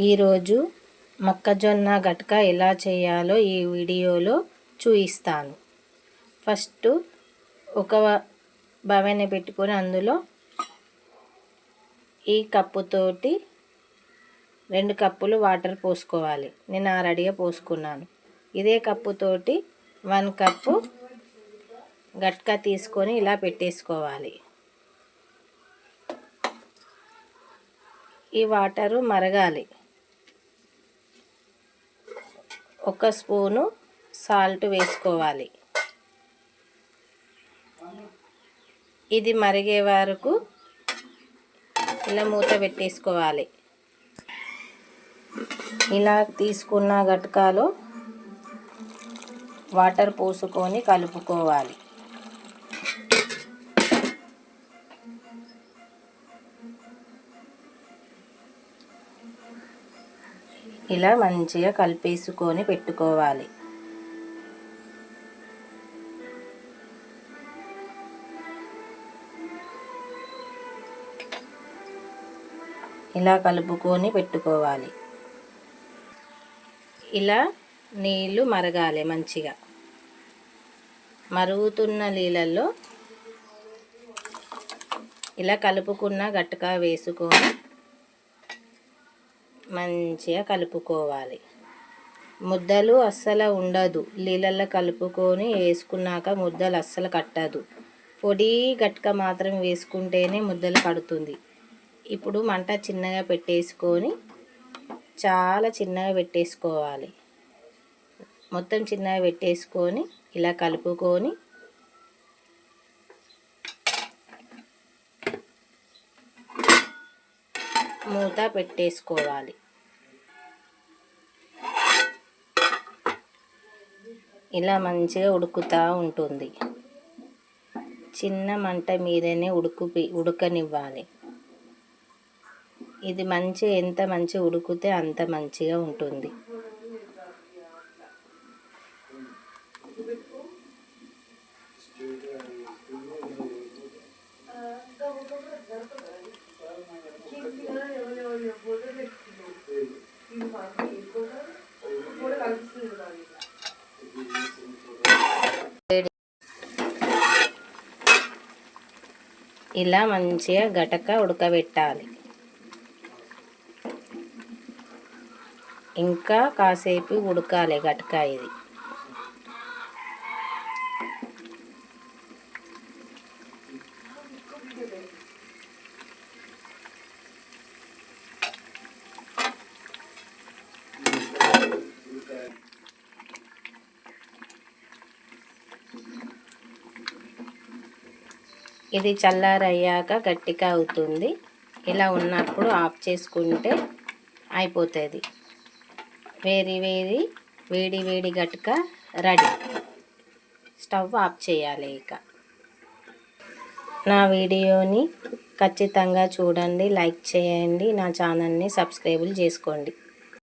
ఈరోజు మొక్కజొన్న గట్క ఎలా చేయాలో ఈ వీడియోలో చూపిస్తాను. ఫస్ట్ ఒక బవెన పెట్టుకొని అందులో ఈ కప్పుతోటి 2 కప్పులు వాటర్ పోసుకోవాలి. నేను ఆల్రెడీగా పోసుకున్నాను. ఇదే కప్పుతోటి 1 కప్పు గట్క తీసుకొని ఇలా పెట్టేసుకోవాలి. ఈ వాటరు మరగాలి. 1 స్పూను సాల్ట్ వేసుకోవాలి. ఇది మరిగే వరకు ఇలా మూత పెట్టేసుకోవాలి. ఇలా తీసుకున్న గట్కాలో వాటర్ పోసుకొని కలుపుకోవాలి. ఇలా మంచిగా కలిపేసుకొని పెట్టుకోవాలి. ఇలా కలుపుకొని పెట్టుకోవాలి. ఇలా నీళ్ళు మరగాలి. మంచిగా మరుగుతున్న నీళ్ళల్లో ఇలా కలుపుకున్న గట్క వేసుకొని మంచిగా కలుపుకోవాలి. ముద్దలు అస్సలు ఉండదు. నీళ్ళల్లో కలుపుకొని వేసుకున్నాక ముద్దలు అస్సలు కట్టదు. పొడి గట్క మాత్రం వేసుకుంటేనే ముద్దలు కడుతుంది. ఇప్పుడు మంట చిన్నగా పెట్టేసుకొని చాలా చిన్నగా పెట్టేసుకోవాలి. మొత్తం చిన్నగా పెట్టేసుకొని ఇలా కలుపుకొని మూత పెట్టేసుకోవాలి. ఇలా మంచిగా ఉడుకుతూ ఉంటుంది. చిన్న మంట మీదనే ఉడకనివ్వాలి. ఇది ఎంత మంచిగా ఉడికితే అంత మంచిగా ఉంటుంది. ఇలా మంచిగా గటక ఉడకబెట్టాలి. ఇంకా కాసేపు ఉడకాలి గటక. ఇది చల్లారయ్యాక గట్టిగా అవుతుంది. ఇలా ఉన్నప్పుడు ఆఫ్ చేసుకుంటే అయిపోతుంది. వేడి గట్క రెడీ. స్టవ్ ఆఫ్ చేయాలి. ఇక నా వీడియోని ఖచ్చితంగా చూడండి, లైక్ చేయండి, నా ఛానల్ని సబ్స్క్రైబ్ చేసుకోండి.